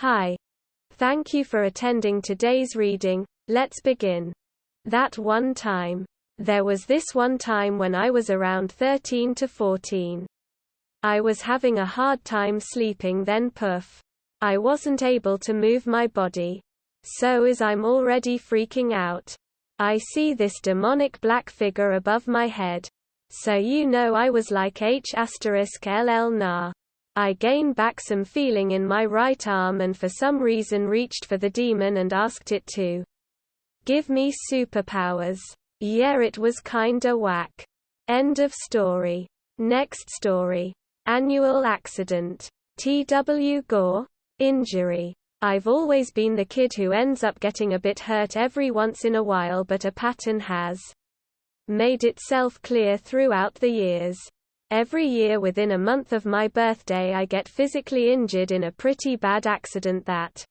Hi. Thank you for attending today's reading. Let's begin. That one time. There was this one time when I was around 13 to 14. I was having a hard time sleeping then poof. I wasn't able to move my body. So as I'm already freaking out, I see this demonic black figure above my head. So you know I was like H*LL nah. I gained back some feeling in my right arm and for some reason reached for the demon and asked it to give me superpowers. Yeah, it was kinda whack. End of story. Next story. Annual accident. T.W. Gore. Injury. I've always been the kid who ends up getting a bit hurt every once in a while, but a pattern has made itself clear throughout the years. Every year within a month of my birthday I get physically injured in a pretty bad accident that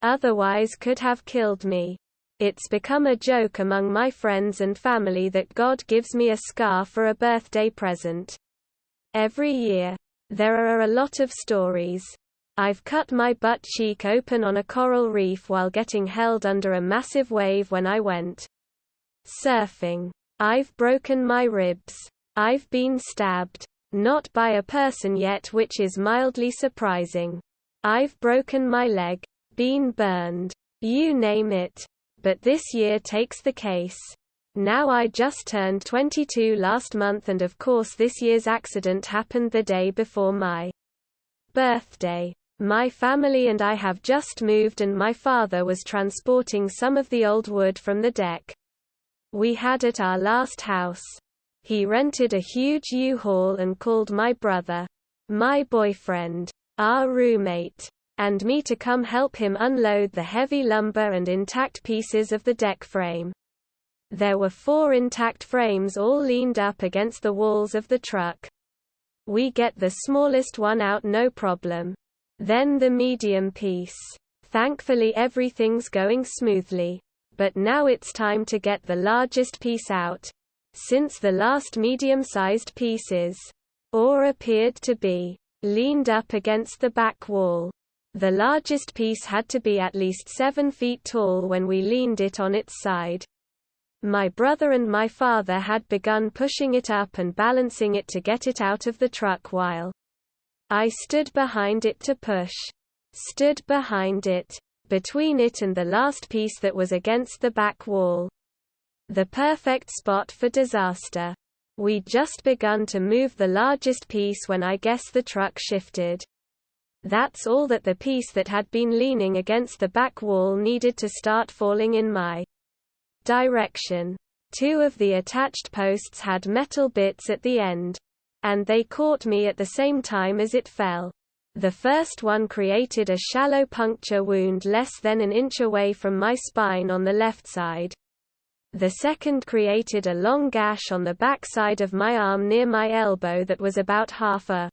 otherwise could have killed me. It's become a joke among my friends and family that God gives me a scar for a birthday present. Every year. There are a lot of stories. I've cut my butt cheek open on a coral reef while getting held under a massive wave when I went surfing. I've broken my ribs. I've been stabbed. Not by a person yet, which is mildly surprising. I've broken my leg. Been burned. You name it. But this year takes the case. Now I just turned 22 last month and of course this year's accident happened the day before my birthday. My family and I have just moved and my father was transporting some of the old wood from the deck we had at our last house. He rented a huge U-Haul and called my brother, my boyfriend, our roommate, and me to come help him unload the heavy lumber and intact pieces of the deck frame. There were 4 intact frames all leaned up against the walls of the truck. We get the smallest one out no problem. Then the medium piece. Thankfully everything's going smoothly. But now it's time to get the largest piece out. Since the last medium-sized piece is, or appeared to be, leaned up against the back wall. The largest piece had to be at least 7 feet tall when we leaned it on its side. My brother and my father had begun pushing it up and balancing it to get it out of the truck while I stood behind it to push. Stood behind it. Between it and the last piece that was against the back wall. The perfect spot for disaster. We'd just begun to move the largest piece when I guess the truck shifted. That's all that the piece that had been leaning against the back wall needed to start falling in my direction. 2 of the attached posts had metal bits at the end. And they caught me at the same time as it fell. The first one created a shallow puncture wound less than an inch away from my spine on the left side. The second created a long gash on the back side of my arm near my elbow that was about half a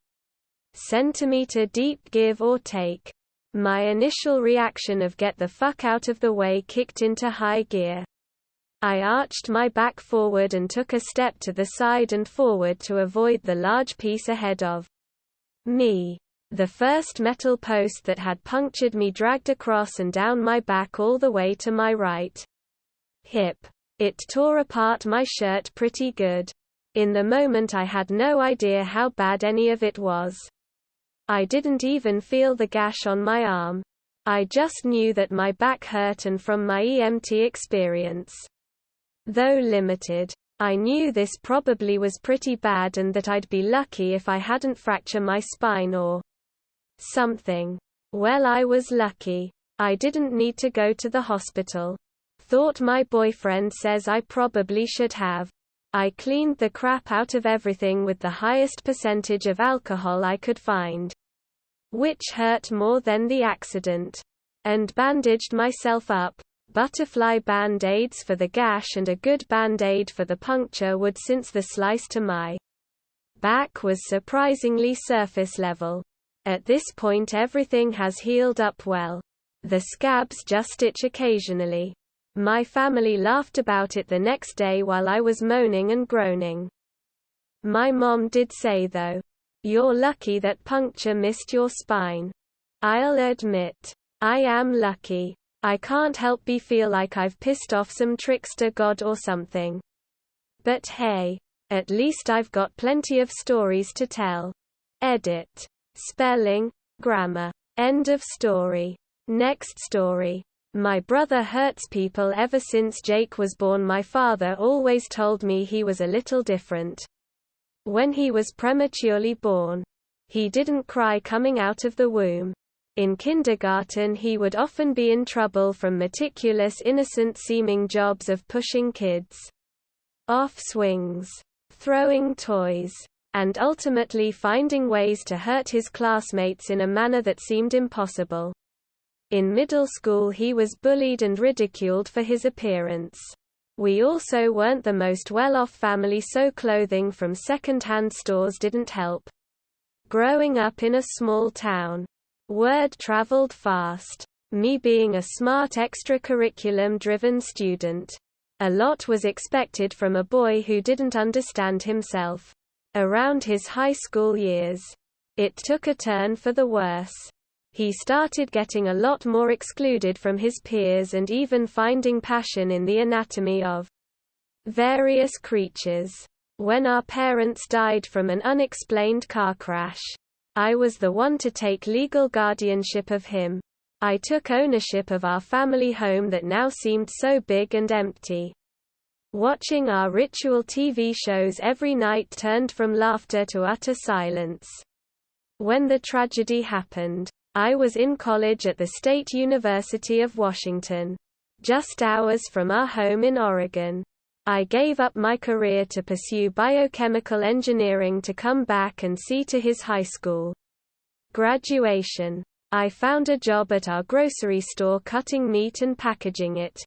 centimeter deep, give or take. My initial reaction of get the fuck out of the way kicked into high gear. I arched my back forward and took a step to the side and forward to avoid the large piece ahead of me. The first metal post that had punctured me dragged across and down my back all the way to my right hip. It tore apart my shirt pretty good. In the moment I had no idea how bad any of it was. I didn't even feel the gash on my arm. I just knew that my back hurt, and from my EMT experience, though limited, I knew this probably was pretty bad and that I'd be lucky if I hadn't fractured my spine or something. Well, I was lucky. I didn't need to go to the hospital. Thought my boyfriend says I probably should have. I cleaned the crap out of everything with the highest percentage of alcohol I could find, which hurt more than the accident, and bandaged myself up. Butterfly band-aids for the gash and a good band-aid for the puncture would, since the slice to my back was surprisingly surface level. At this point everything has healed up well. The scabs just itch occasionally. My family laughed about it the next day while I was moaning and groaning. My mom did say though, "You're lucky that puncture missed your spine." I'll admit. I am lucky. I can't help but feel like I've pissed off some trickster god or something. But hey. At least I've got plenty of stories to tell. Edit. Spelling, grammar. End of story. Next story. My brother hurts people ever since Jake was born. My father always told me he was a little different. When he was prematurely born, he didn't cry coming out of the womb. In kindergarten he would often be in trouble from meticulous innocent-seeming jobs of pushing kids off swings, throwing toys, and ultimately finding ways to hurt his classmates in a manner that seemed impossible. In middle school he was bullied and ridiculed for his appearance. We also weren't the most well-off family, so clothing from second-hand stores didn't help. Growing up in a small town, word traveled fast. Me being a smart extracurriculum-driven student, a lot was expected from a boy who didn't understand himself. Around his high school years, it took a turn for the worse. He started getting a lot more excluded from his peers and even finding passion in the anatomy of various creatures. When our parents died from an unexplained car crash, I was the one to take legal guardianship of him. I took ownership of our family home that now seemed so big and empty. Watching our ritual TV shows every night turned from laughter to utter silence. When the tragedy happened, I was in college at the State University of Washington, just hours from our home in Oregon. I gave up my career to pursue biochemical engineering to come back and see to his high school graduation. I found a job at our grocery store cutting meat and packaging it.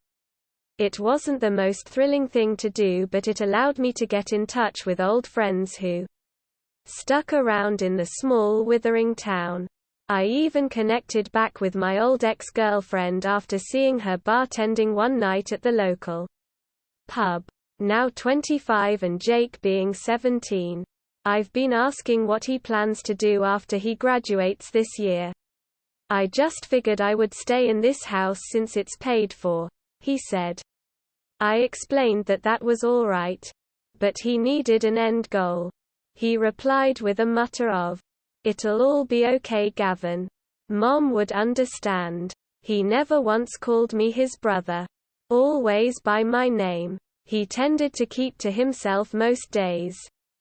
It wasn't the most thrilling thing to do, but it allowed me to get in touch with old friends who stuck around in the small, withering town. I even connected back with my old ex-girlfriend after seeing her bartending one night at the local pub. Now 25 and Jake being 17. I've been asking what he plans to do after he graduates this year. I just figured I would stay in this house since it's paid for, he said. I explained that that was all right, but he needed an end goal. He replied with a mutter of, "It'll all be okay, Gavin. Mom would understand." He never once called me his brother. Always by my name. He tended to keep to himself most days,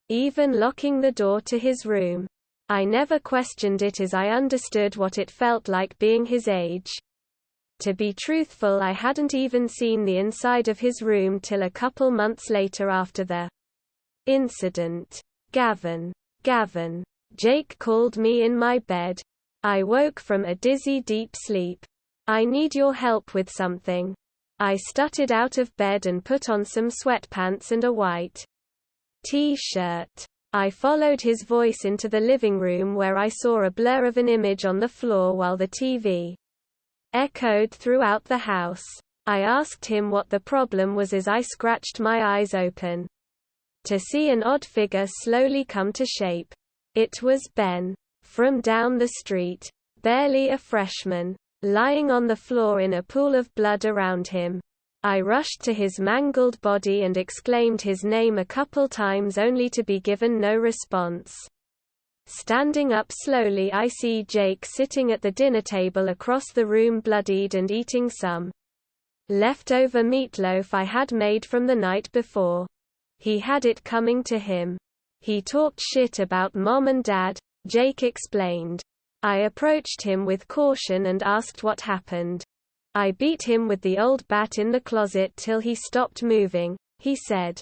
even locking the door to his room. I never questioned it as I understood what it felt like being his age. To be truthful, I hadn't even seen the inside of his room till a couple months later after the incident. Gavin. Jake called me in my bed. I woke from a dizzy deep sleep. "I need your help with something." I stuttered out of bed and put on some sweatpants and a white t-shirt. I followed his voice into the living room where I saw a blur of an image on the floor while the TV echoed throughout the house. I asked him what the problem was as I scratched my eyes open to see an odd figure slowly come to shape. It was Ben, from down the street, barely a freshman, lying on the floor in a pool of blood around him. I rushed to his mangled body and exclaimed his name a couple times only to be given no response. Standing up slowly, I see Jake sitting at the dinner table across the room, bloodied and eating some leftover meatloaf I had made from the night before. He had it coming to him. He talked shit about Mom and Dad, Jake explained. I approached him with caution and asked what happened. "I beat him with the old bat in the closet till he stopped moving," he said,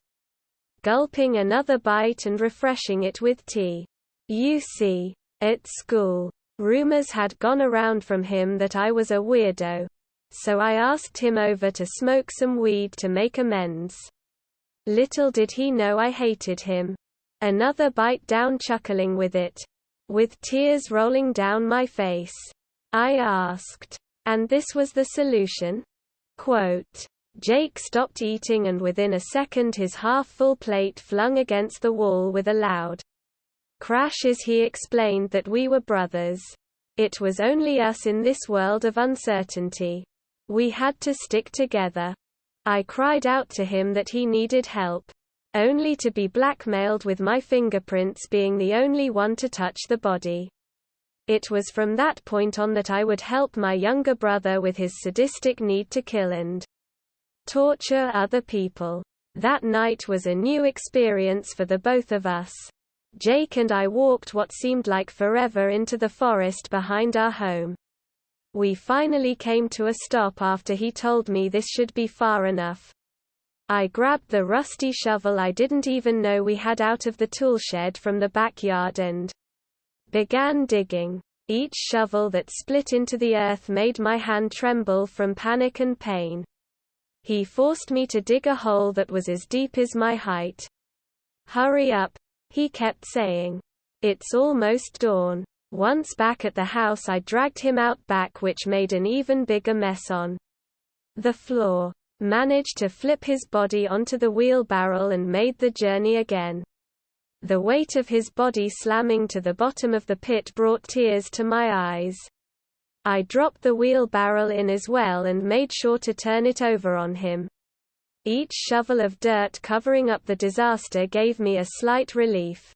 gulping another bite and refreshing it with tea. "You see, at school, rumors had gone around from him that I was a weirdo. So I asked him over to smoke some weed to make amends. Little did he know I hated him." Another bite down, chuckling with it, with tears rolling down my face. I asked, "And this was the solution?" Quote, Jake stopped eating and within a second his half-full plate flung against the wall with a loud crash as he explained that we were brothers. It was only us in this world of uncertainty. We had to stick together. I cried out to him that he needed help, only to be blackmailed with my fingerprints being the only one to touch the body. It was from that point on that I would help my younger brother with his sadistic need to kill and torture other people. That night was a new experience for the both of us. Jake and I walked what seemed like forever into the forest behind our home. We finally came to a stop after he told me this should be far enough. I grabbed the rusty shovel I didn't even know we had out of the toolshed from the backyard and began digging. Each shovel that split into the earth made my hand tremble from panic and pain. He forced me to dig a hole that was as deep as my height. "Hurry up," he kept saying. "It's almost dawn." Once back at the house, I dragged him out back, which made an even bigger mess on the floor. Managed to flip his body onto the wheelbarrow and made the journey again. The weight of his body slamming to the bottom of the pit brought tears to my eyes. I dropped the wheelbarrow in as well and made sure to turn it over on him. Each shovel of dirt covering up the disaster gave me a slight relief.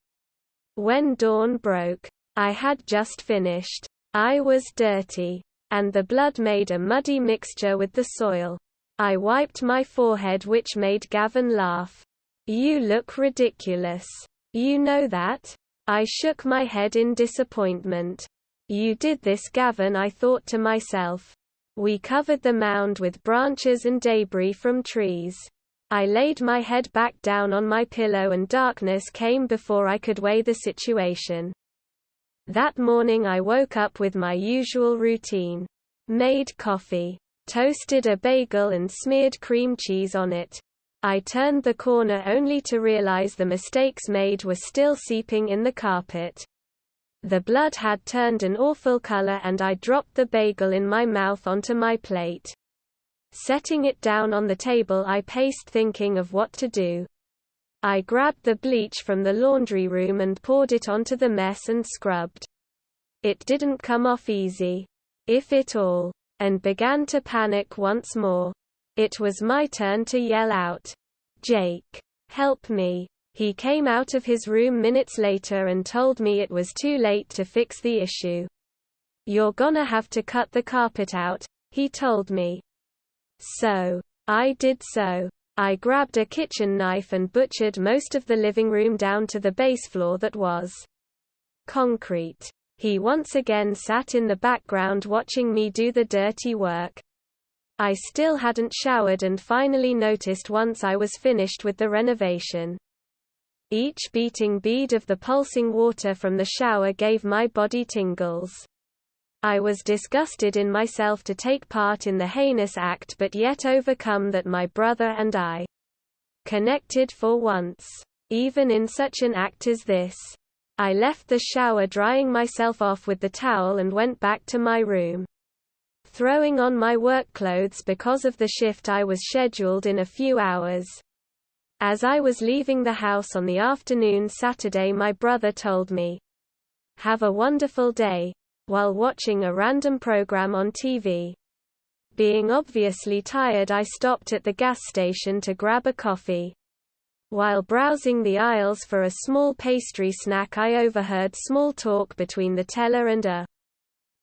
When dawn broke, I had just finished. I was dirty, and the blood made a muddy mixture with the soil. I wiped my forehead, which made Gavin laugh. "You look ridiculous. You know that?" I shook my head in disappointment. "You did this, Gavin," I thought to myself. We covered the mound with branches and debris from trees. I laid my head back down on my pillow and darkness came before I could weigh the situation. That morning I woke up with my usual routine. Made coffee. Toasted a bagel and smeared cream cheese on it. I turned the corner only to realize the mistakes made were still seeping in the carpet. The blood had turned an awful color and I dropped the bagel in my mouth onto my plate. Setting it down on the table, I paced thinking of what to do. I grabbed the bleach from the laundry room and poured it onto the mess and scrubbed. It didn't come off easy, if at all, and began to panic once more. It was my turn to yell out, "Jake, help me." He came out of his room minutes later and told me it was too late to fix the issue. "You're gonna have to cut the carpet out," he told me. So, I did so. I grabbed a kitchen knife and butchered most of the living room down to the base floor that was concrete. He once again sat in the background watching me do the dirty work. I still hadn't showered and finally noticed once I was finished with the renovation. Each beating bead of the pulsing water from the shower gave my body tingles. I was disgusted in myself to take part in the heinous act, but yet overcome that my brother and I connected for once, even in such an act as this. I left the shower drying myself off with the towel and went back to my room, throwing on my work clothes because of the shift I was scheduled in a few hours. As I was leaving the house on the afternoon Saturday, my brother told me, "Have a wonderful day," while watching a random program on TV. Being obviously tired, I stopped at the gas station to grab a coffee. While browsing the aisles for a small pastry snack, I overheard small talk between the teller and a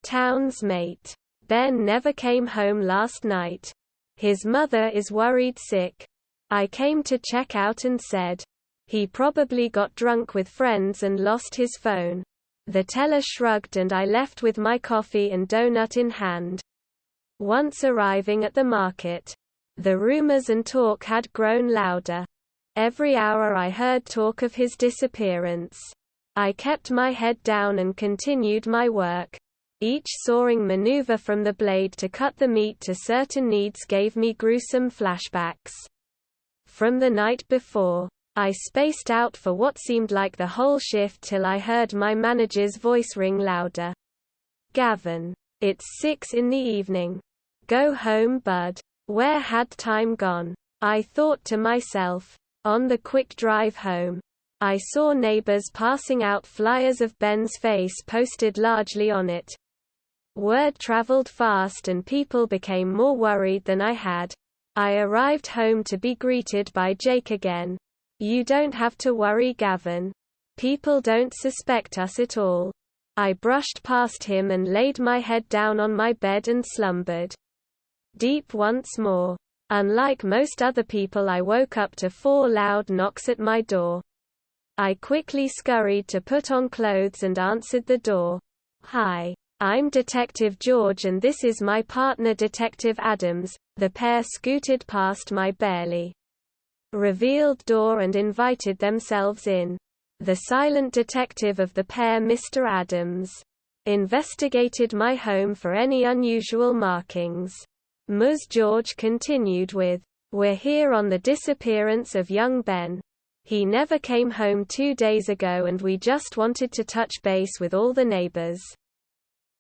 townsmate. "Ben never came home last night. His mother is worried sick." I came to check out and said, "He probably got drunk with friends and lost his phone." The teller shrugged and I left with my coffee and donut in hand. Once arriving at the market, the rumors and talk had grown louder. Every hour I heard talk of his disappearance. I kept my head down and continued my work. Each sawing maneuver from the blade to cut the meat to certain needs gave me gruesome flashbacks from the night before. I spaced out for what seemed like the whole shift till I heard my manager's voice ring louder. "Gavin, it's 6 in the evening. Go home, bud." Where had time gone? I thought to myself. On the quick drive home, I saw neighbors passing out flyers of Ben's face posted largely on it. Word traveled fast and people became more worried than I had. I arrived home to be greeted by Jake again. "You don't have to worry, Gavin. People don't suspect us at all." I brushed past him and laid my head down on my bed and slumbered deep once more. Unlike most other people, I woke up to 4 loud knocks at my door. I quickly scurried to put on clothes and answered the door. "Hi. I'm Detective George and this is my partner Detective Adams." The pair scooted past my barely revealed door and invited themselves in. The silent detective of the pair, Mr. Adams, investigated my home for any unusual markings. Ms. George continued with, "We're here on the disappearance of young Ben. He never came home 2 days ago and we just wanted to touch base with all the neighbors."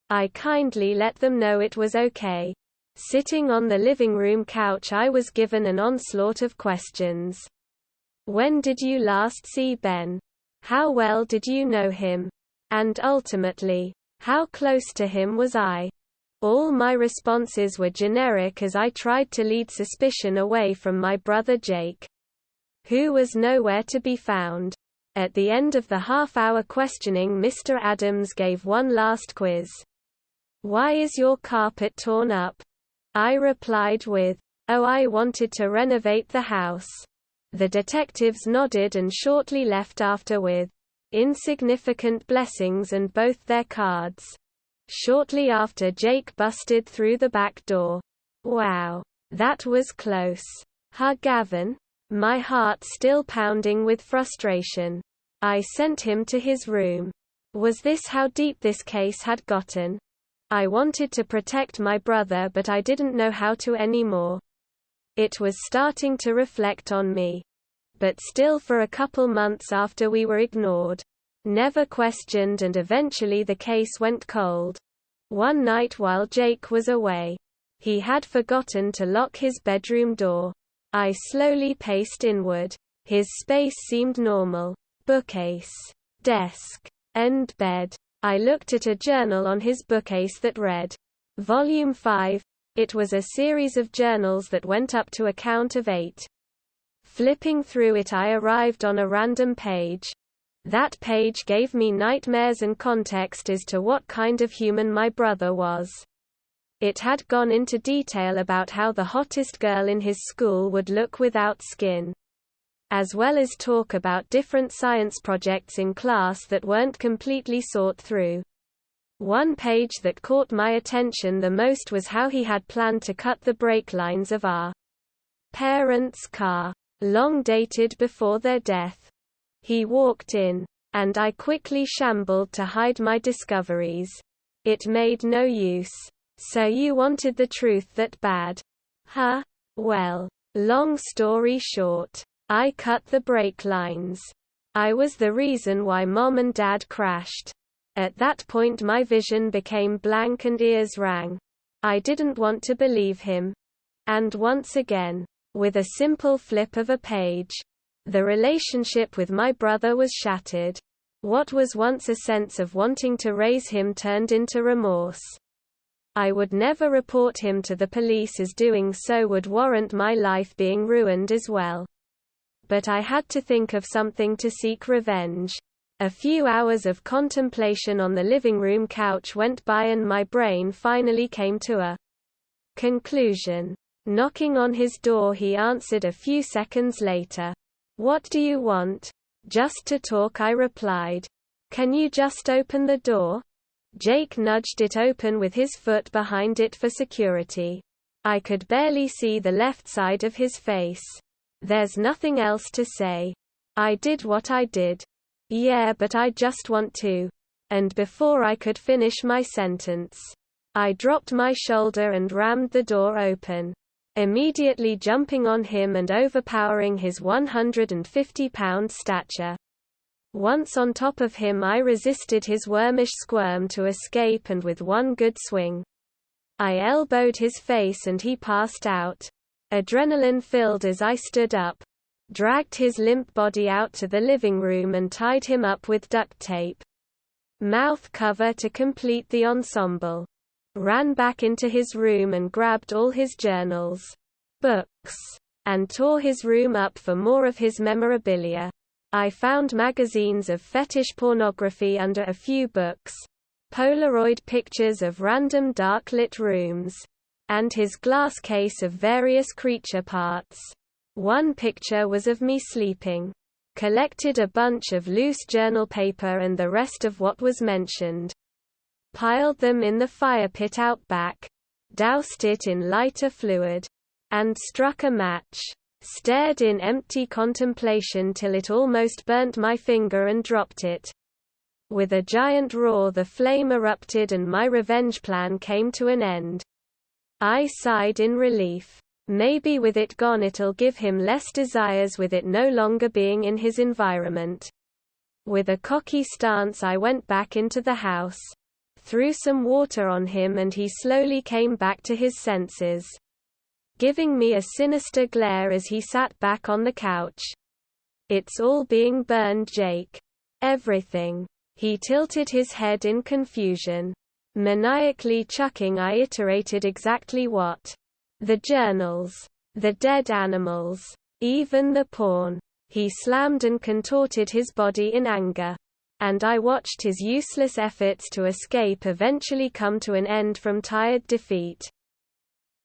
I kindly let them know it was okay. Sitting on the living room couch, I was given an onslaught of questions. When did you last see Ben? How well did you know him? And ultimately, how close to him was I? All my responses were generic as I tried to lead suspicion away from my brother Jake, who was nowhere to be found. At the end of the half-hour questioning, Mr. Adams gave one last quiz. "Why is your carpet torn up?" I replied with, "Oh, I wanted to renovate the house." The detectives nodded and shortly left after with insignificant blessings and both their cards. Shortly after, Jake busted through the back door. Wow. That was close. Huh, Gavin? My heart still pounding with frustration. I sent him to his room. Was this how deep this case had gotten? I wanted to protect my brother, but I didn't know how to anymore. It was starting to reflect on me. But still, for a couple months after, we were ignored, never questioned, and eventually the case went cold. One night while Jake was away, he had forgotten to lock his bedroom door. I slowly paced inward. His space seemed normal. Bookcase, desk, and bed. I looked at a journal on his bookcase that read, Volume 5. It was a series of journals that went up to a count of 8. Flipping through it, I arrived on a random page. That page gave me nightmares and context as to what kind of human my brother was. It had gone into detail about how the hottest girl in his school would look without skin, as well as talk about different science projects in class that weren't completely thought through. One page that caught my attention the most was how he had planned to cut the brake lines of our parents' car, long dated before their death. He walked in, and I quickly shambled to hide my discoveries. It made no use. So you wanted the truth that bad? Huh? Well, long story short, I cut the brake lines. I was the reason why Mom and Dad crashed. At that point my vision became blank and ears rang. I didn't want to believe him. And once again, with a simple flip of a page, the relationship with my brother was shattered. What was once a sense of wanting to raise him turned into remorse. I would never report him to the police, as doing so would warrant my life being ruined as well. But I had to think of something to seek revenge. A few hours of contemplation on the living room couch went by and my brain finally came to a conclusion. Knocking on his door, he answered a few seconds later. "What do you want?" "Just to talk," I replied. "Can you just open the door?" Jake nudged it open with his foot behind it for security. I could barely see the left side of his face. "There's nothing else to say." I did what I did. "Yeah, but I just want to." And before I could finish my sentence, I dropped my shoulder and rammed the door open, immediately jumping on him and overpowering his 150-pound stature. Once on top of him, I resisted his wormish squirm to escape, and with one good swing, I elbowed his face and he passed out. Adrenaline filled as I stood up, dragged his limp body out to the living room and tied him up with duct tape, mouth cover to complete the ensemble. ran back into his room and grabbed all his journals, books, and tore his room up for more of his memorabilia. I found magazines of fetish pornography under a few books, Polaroid pictures of random dark-lit rooms, and his glass case of various creature parts. One picture was of me sleeping. Collected a bunch of loose journal paper and the rest of what was mentioned. Piled them in the fire pit out back. Doused it in lighter fluid. And struck a match. Stared in empty contemplation till it almost burnt my finger and dropped it. With a giant roar the flame erupted and my revenge plan came to an end. I sighed in relief. Maybe with it gone it'll give him less desires with it no longer being in his environment. With a cocky stance I went back into the house. Threw some water on him and he slowly came back to his senses. Giving me a sinister glare as he sat back on the couch. "It's all being burned, Jake. Everything." He tilted his head in confusion. Maniacally chuckling I iterated exactly what. "The journals. The dead animals. Even the porn." He slammed and contorted his body in anger. And I watched his useless efforts to escape eventually come to an end from tired defeat.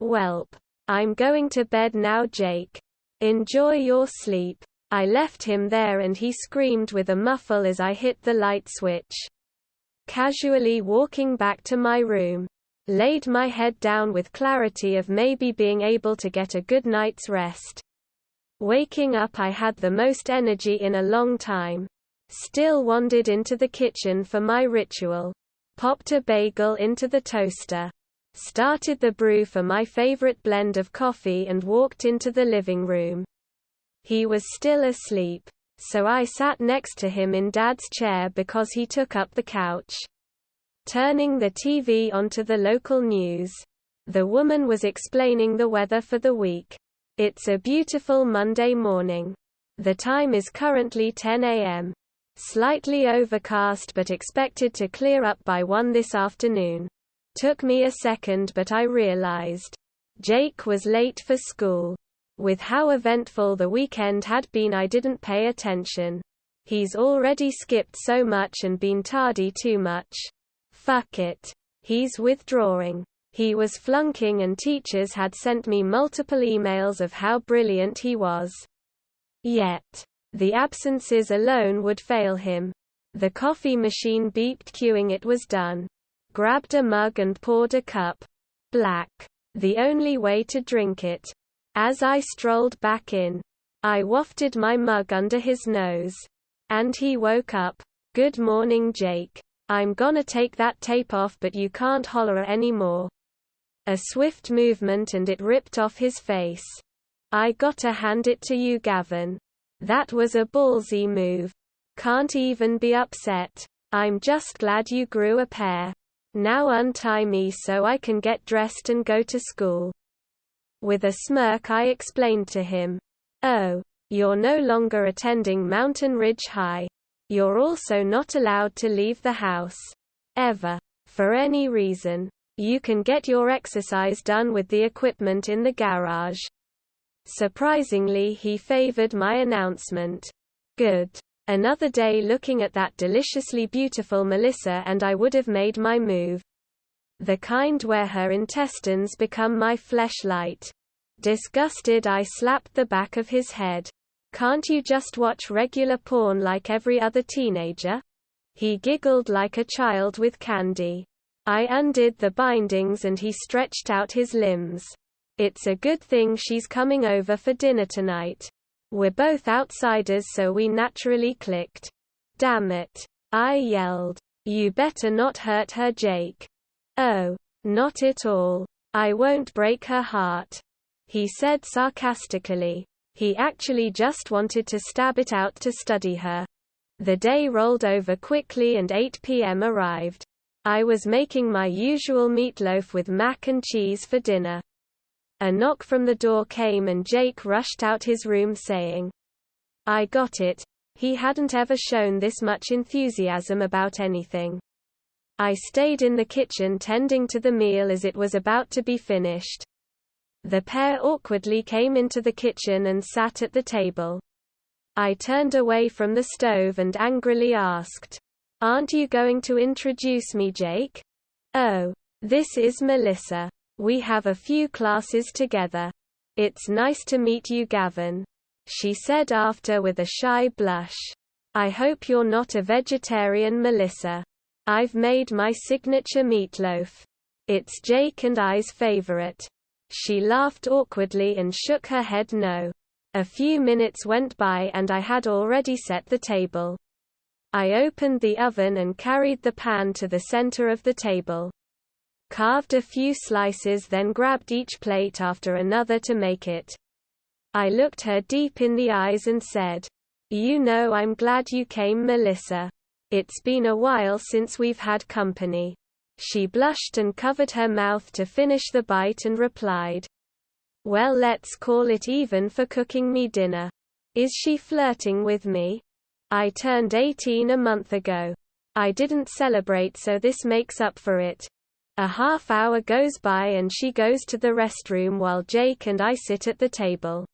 "Welp. I'm going to bed now, Jake. Enjoy your sleep." I left him there and he screamed with a muffle as I hit the light switch. Casually walking back to my room. Laid my head down with clarity of maybe being able to get a good night's rest. Waking up I had the most energy in a long time. Still wandered into the kitchen for my ritual. Popped a bagel into the toaster. Started the brew for my favorite blend of coffee and walked into the living room. He was still asleep, so I sat next to him in Dad's chair because he took up the couch. Turning the TV onto the local news. The woman was explaining the weather for the week. It's a beautiful Monday morning. The time is currently 10 a.m. Slightly overcast but expected to clear up by 1 this afternoon. Took me a second but I realized. Jake was late for school. With how eventful the weekend had been I didn't pay attention. He's already skipped so much and been tardy too much. Fuck it. He's withdrawing. He was flunking and teachers had sent me multiple emails of how brilliant he was. Yet, the absences alone would fail him. The coffee machine beeped cueing it was done. Grabbed a mug and poured a cup. Black. The only way to drink it. As I strolled back in, I wafted my mug under his nose. And he woke up. "Good morning, Jake. I'm gonna take that tape off but you can't holler anymore." A swift movement and it ripped off his face. "I gotta hand it to you, Gavin. That was a ballsy move. Can't even be upset. I'm just glad you grew a pair. Now untie me so I can get dressed and go to school." With a smirk I explained to him. "Oh, you're no longer attending Mountain Ridge High. You're also not allowed to leave the house. Ever. For any reason. You can get your exercise done with the equipment in the garage." Surprisingly he favored my announcement. Good. Another day looking at that deliciously beautiful Melissa and I would have made my move. The kind where her intestines become my fleshlight. Disgusted I slapped the back of his head. "Can't you just watch regular porn like every other teenager?" He giggled like a child with candy. I undid the bindings and he stretched out his limbs. "It's a good thing she's coming over for dinner tonight. We're both outsiders so we naturally clicked." "Damn it," I yelled. "You better not hurt her, Jake." "Oh, not at all. I won't break her heart," he said sarcastically. He actually just wanted to stab it out to study her. The day rolled over quickly and 8 p.m. arrived. I was making my usual meatloaf with mac and cheese for dinner. A knock from the door came and Jake rushed out his room saying, "I got it." He hadn't ever shown this much enthusiasm about anything. I stayed in the kitchen tending to the meal as it was about to be finished. The pair awkwardly came into the kitchen and sat at the table. I turned away from the stove and angrily asked, "Aren't you going to introduce me, Jake?" "Oh, this is Melissa. We have a few classes together. It's nice to meet you, Gavin," she said after with a shy blush. "I hope you're not a vegetarian, Melissa. I've made my signature meatloaf. It's Jake and I's favorite." She laughed awkwardly and shook her head no. A few minutes went by and I had already set the table. I opened the oven and carried the pan to the center of the table. Carved a few slices, then grabbed each plate after another to make it. I looked her deep in the eyes and said, "You know, I'm glad you came, Melissa. It's been a while since we've had company." She blushed and covered her mouth to finish the bite and replied, "Well, let's call it even for cooking me dinner. Is she flirting with me? I turned 18 a month ago. I didn't celebrate, so this makes up for it." A half hour goes by and she goes to the restroom while Jake and I sit at the table.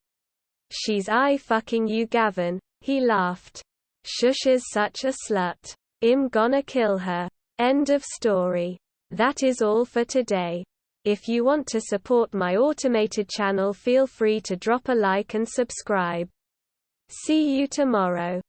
"She's fucking you, Gavin," he laughed. "Shush, is such a slut. I'm gonna kill her." End of story. That is all for today. If you want to support my automated channel, feel free to drop a like and subscribe. See you tomorrow.